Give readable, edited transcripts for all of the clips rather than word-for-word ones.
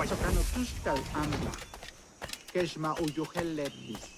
Sokano tustal amba. Keshma uyuhelepis.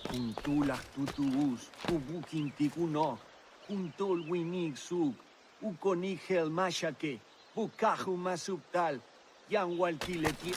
Kuntulak tutuus, ubukintikuno, kuntol winig suk, ukonigel mashake, bukaju masuptal, yanwalkileti.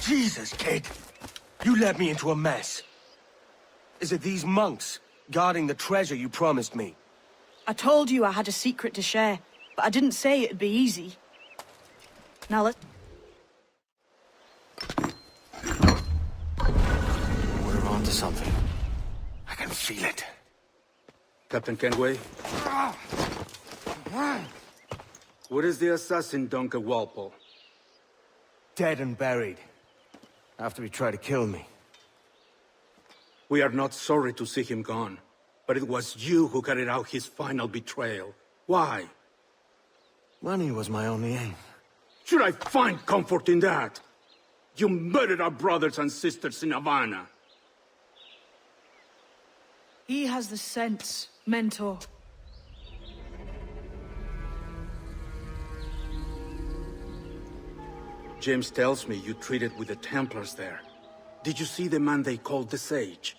Jesus, kid! You led me into a mess. Is it these monks guarding the treasure you promised me? I told you I had a secret to share, but I didn't say it'd be easy. Now let's... onto something. I can feel it. Captain Kenway? Where is the assassin, Duncan Walpole? Dead and buried. After he tried to kill me. We are not sorry to see him gone, but it was you who carried out his final betrayal. Why? Money was my only aim. Should I find comfort in that? You murdered our brothers and sisters in Havana. He has the sense, Mentor. James tells me you treated with the Templars there. Did you see the man they called the Sage?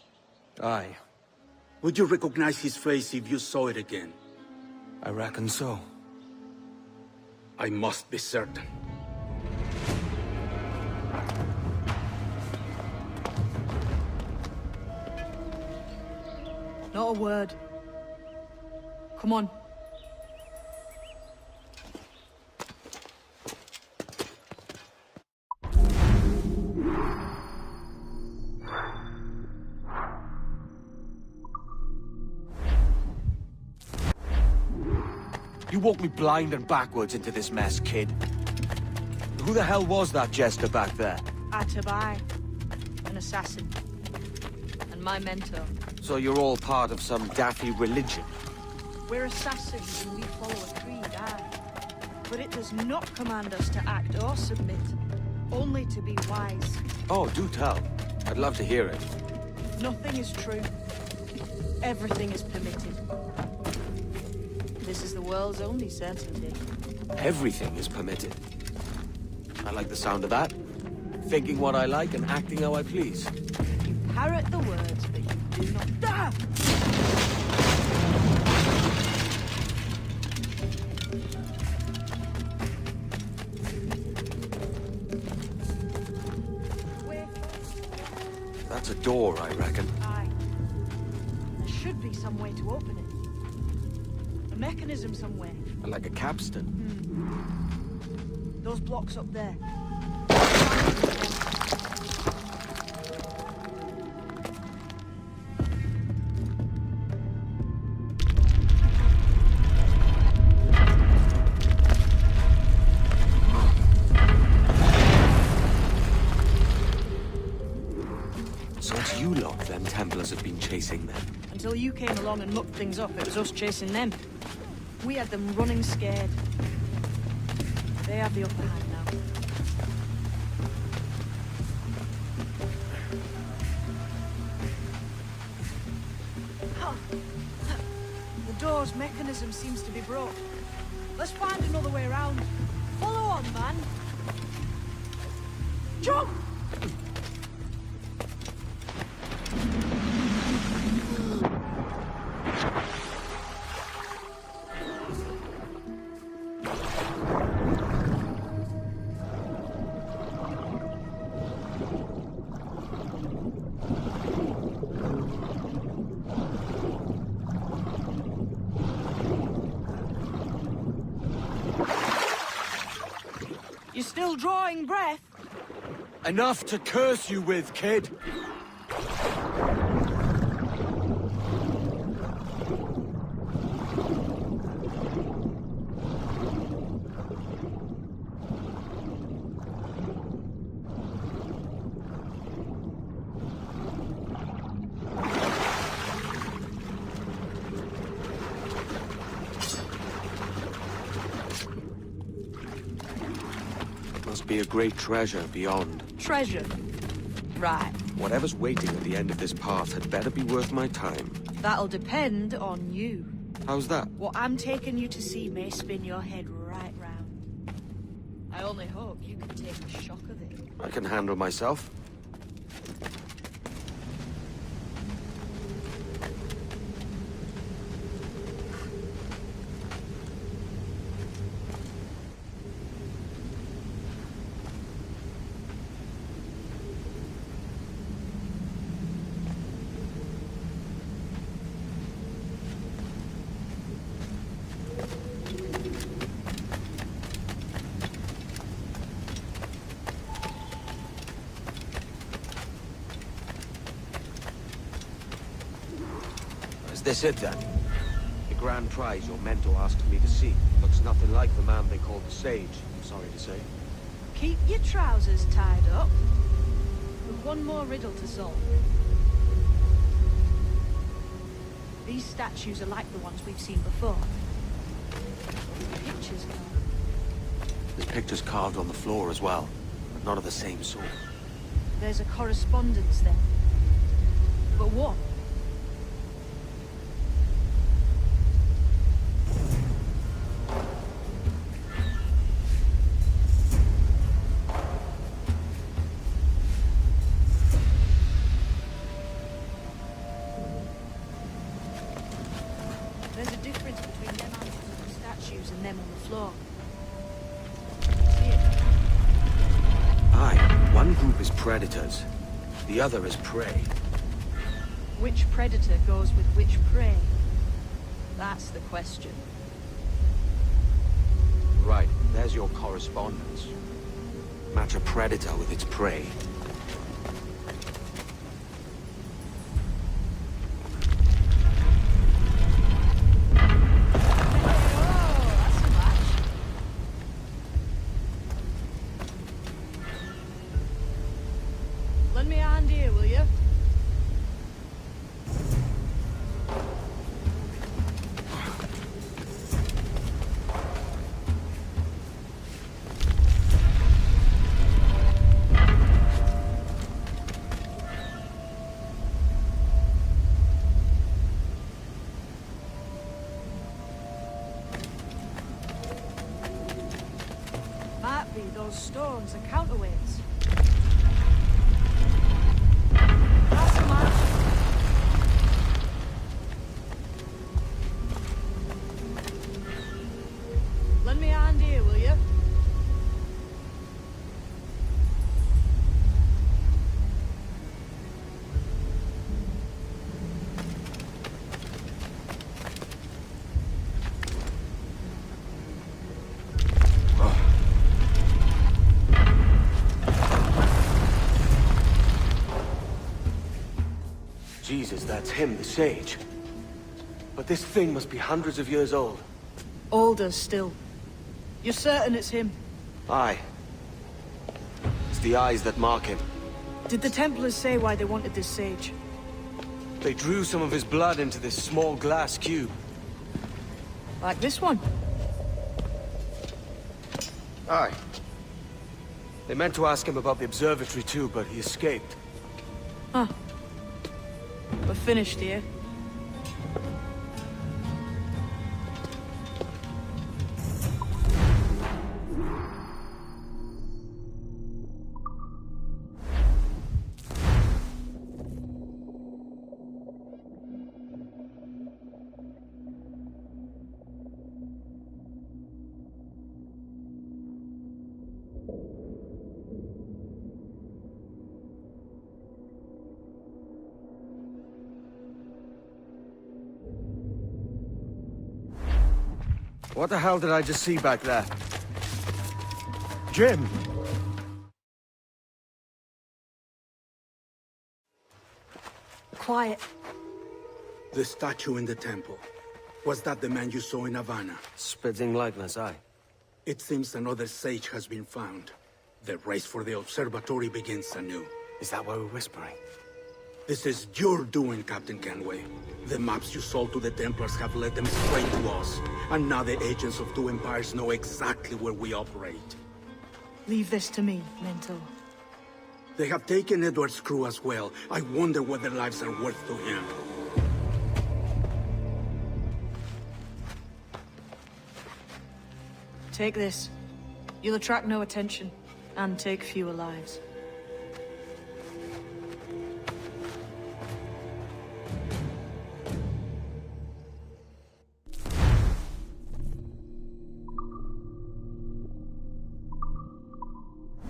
Aye, Would you recognize his face if you saw it again? I reckon so. I must be certain. Not a word. Come on. You walked me blind and backwards into this mess, kid. Who the hell was that jester back there? Atabai, an assassin, and my mentor. So you're all part of some daffy religion? We're assassins and we follow a creed, aye. But it does not command us to act or submit, only to be wise. Oh, do tell. I'd love to hear it. Nothing is true. Everything is permitted. This is the world's only certainty. Everything is permitted. I like the sound of that. Thinking what I like and acting how I please. You parrot the words, but you do not... Ah! That's a door, I reckon. Aye. There should be some way to open it. A mechanism somewhere. Like a capstan. Those blocks up there. So it's you lot them Templars have been chasing them. Until you came along and mucked things up, it was us chasing them. We had them running scared. They have the upper hand now. The door's mechanism seems to be broke. Let's find another way around. Follow on, man. Jump! You're still drawing breath? Enough to curse you with, kid! Must be a great treasure beyond. Treasure. Right. Whatever's waiting at the end of this path had better be worth my time. That'll depend on you. How's that? What I'm taking you to see may spin your head right round. I only hope you can take the shock of it. I can handle myself. this it then? The grand prize your mentor asked me to see. Looks nothing like the man they called the Sage, I'm sorry to say. Keep your trousers tied up. We've one more riddle to solve. These statues are like the ones we've seen before. The pictures go. There's pictures carved on the floor as well, but not of the same sort. There's a correspondence then. But what? There's a difference between them animals on the statues and them on the floor. See it? Aye, one group is predators, the other is prey. Which predator goes with which prey? That's the question. Right, there's your correspondence. Match a predator with its prey. Lend me a hand here, will you? Might be those stones are counterweights. That's a match. Lend me a hand here, will you? Jesus, that's him, the Sage. But this thing must be hundreds of years old. Older still. You're certain it's him? Aye. It's the eyes that mark him. Did the Templars say why they wanted this sage? They drew some of his blood into this small glass cube. Like this one? Aye. They meant to ask him about the observatory too, but he escaped. Huh. We're finished here. What the hell did I just see back there? Jim! Quiet. The statue in the temple. Was that the man you saw in Havana? Spitting likeness, aye. It seems another sage has been found. The race for the observatory begins anew. Is that why we're whispering? This is your doing, Captain Kenway. The maps you sold to the Templars have led them straight to us. And now the agents of two empires know exactly where we operate. Leave this to me, Mentor. They have taken Edward's crew as well. I wonder what their lives are worth to him. Take this. You'll attract no attention, and take fewer lives.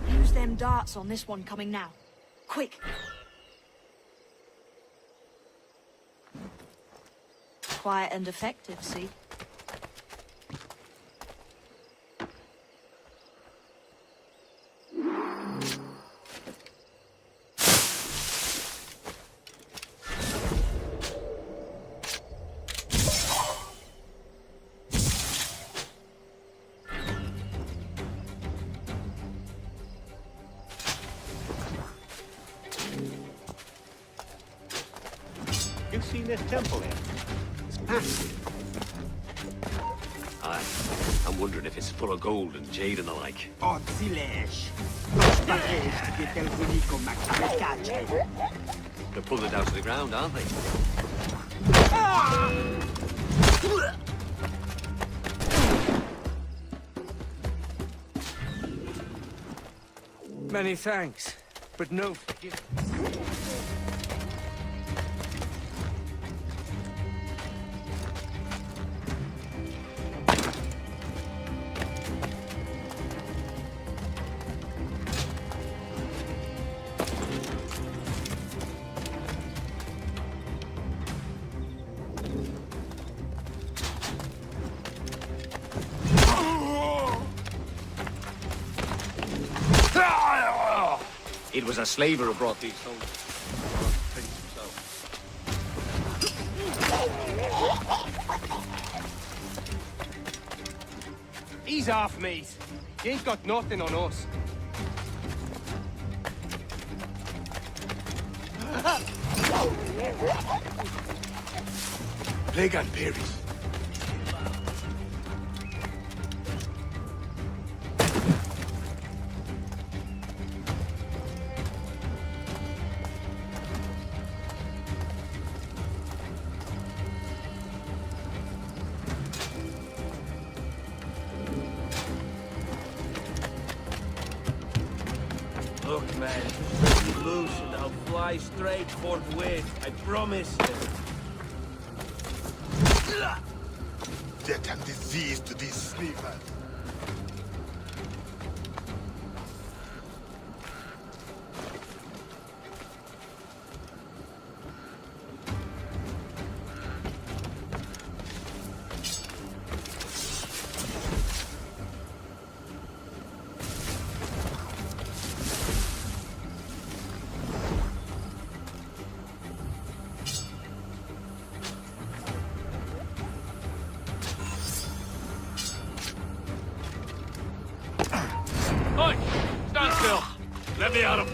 Use them darts on this one coming now. Quick! Quiet and effective, see? seen this temple here? It's massive. Aye. I'm wondering if it's full of gold and jade and the like. Odzilesh. They're pulling it down to the ground, aren't they? Many thanks, but no forgiveness. It was a slaver who brought these soldiers. Ease off, mate. You ain't got nothing on us. Plague and Paris. Look, man, just let me loose and I'll fly straight forthwith. I promise. Death and disease to these sleepers. Oi! Stand still! Let me at him!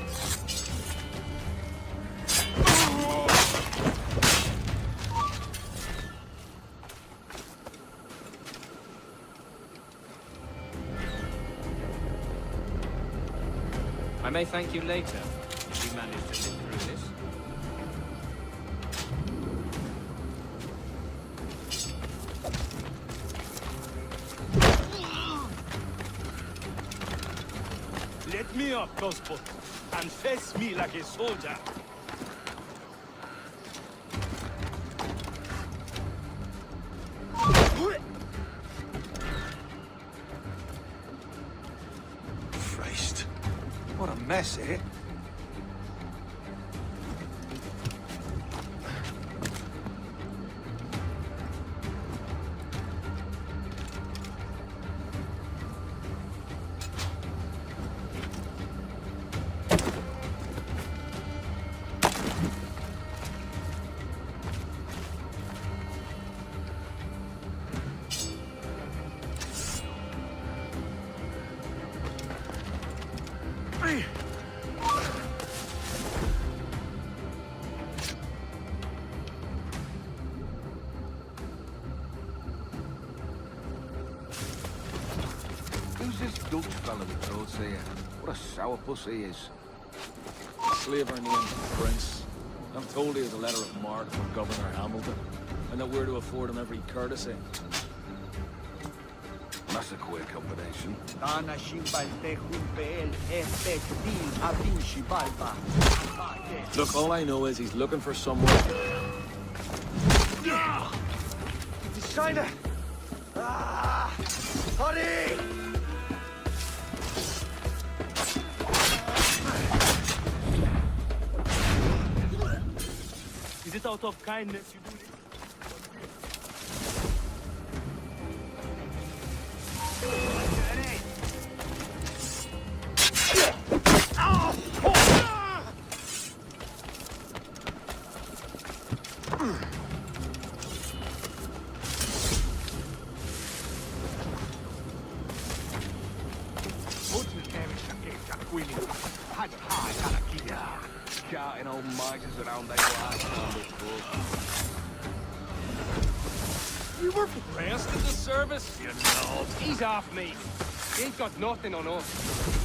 I may thank you later, if you manage to live through this. Let me up, Gospel, and face me like a soldier. Christ. What a mess, eh? Who's this Dutch fella with throats here? What a sourpuss he is. Slaver named Prince. I'm told he has a letter of marque from Governor Hamilton, and that we're to afford him every courtesy. That's a queer combination. Look, all I know is he's looking for someone. It's China! Hurry! Is it out of kindness you do this? Shouting old misers around they were We were rest in the service, you know. He's off me. He ain't got nothing on us.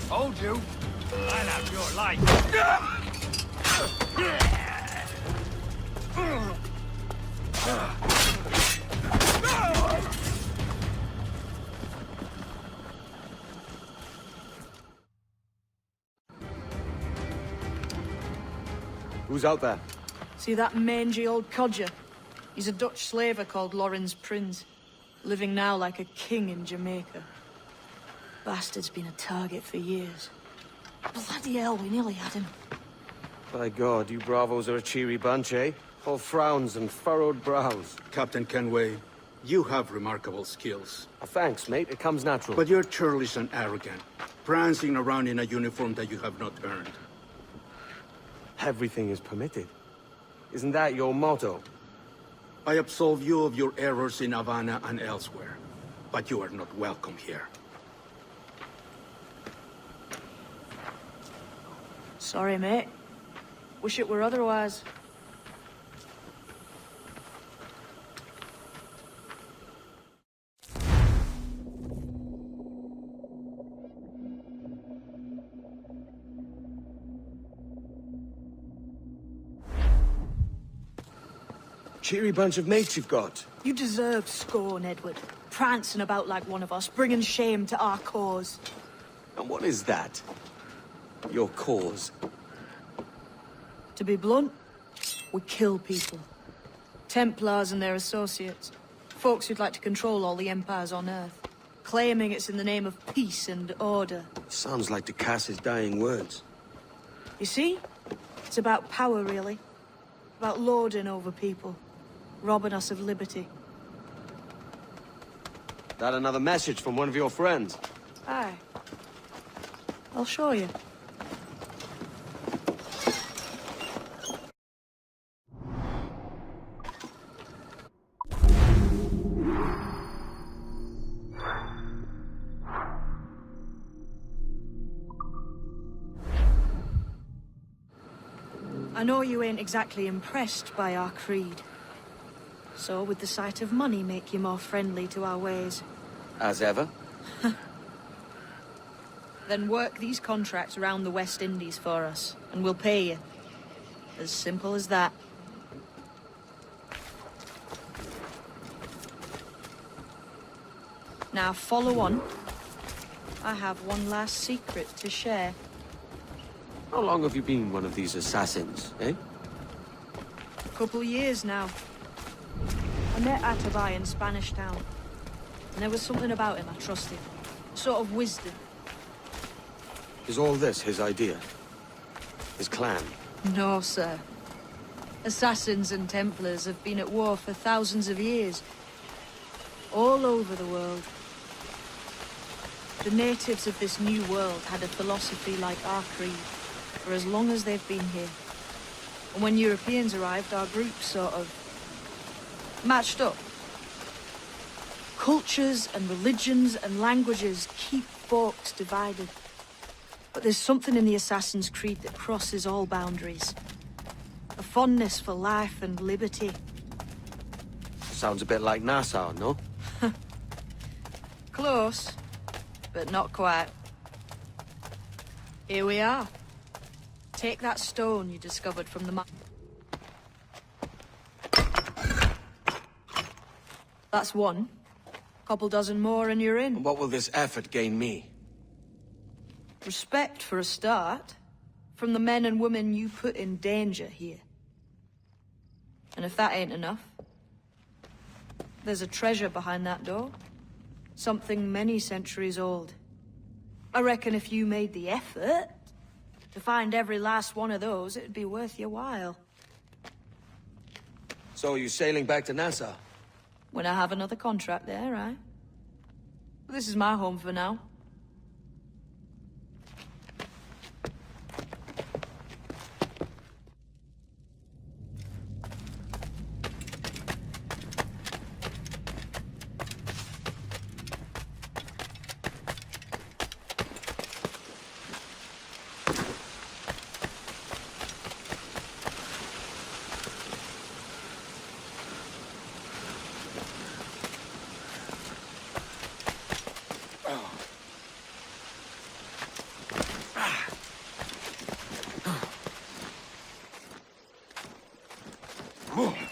Hold you. I'll have your life. Who's out there? See that mangy old codger? He's a Dutch slaver called Lorenz Prins, living now like a king in Jamaica. Bastard's been a target for years. Bloody hell, we nearly had him. By God, you bravos are a cheery bunch, eh? All frowns and furrowed brows. Captain Kenway, you have remarkable skills. Thanks, mate. It comes natural. But you're churlish and arrogant, prancing around in a uniform that you have not earned. Everything is permitted. Isn't that your motto? I absolve you of your errors in Havana and elsewhere, but you are not welcome here. Sorry, mate. Wish it were otherwise. Cheery bunch of mates you've got. You deserve scorn, Edward. Prancing about like one of us, bringing shame to our cause. And what is that? Your cause? To be blunt, we kill people. Templars and their associates. Folks who'd like to control all the empires on Earth. Claiming it's in the name of peace and order. Sounds like Ducass's dying words. You see? It's about power, really. About lording over people. Robbing us of liberty. That another message from one of your friends? Aye. I'll show you. I know you ain't exactly impressed by our creed. So, would the sight of money make you more friendly to our ways? As ever. Then work these contracts around the West Indies for us, and we'll pay you. As simple as that. Now follow on. I have one last secret to share. How long have you been one of these assassins, eh? A couple years now. I met Atabai in Spanish Town. And there was something about him I trusted. Sort of wisdom. Is all this his idea? His clan? No, sir. Assassins and Templars have been at war for thousands of years. All over the world. The natives of this new world had a philosophy like our creed for as long as they've been here. And when Europeans arrived, our group sort of matched up. Cultures and religions and languages keep folks divided. But there's something in the Assassin's Creed that crosses all boundaries. A fondness for life and liberty. Sounds a bit like Nassau, no? Close, but not quite. Here we are. Take that stone you discovered from the map. That's one. Couple dozen more and you're in. And what will this effort gain me? Respect for a start. From the men and women you put in danger here. And if that ain't enough, there's a treasure behind that door. Something many centuries old. I reckon if you made the effort to find every last one of those, it'd be worth your while. So are you sailing back to Nassau? When I have another contract there, right? This is my home for now. Move!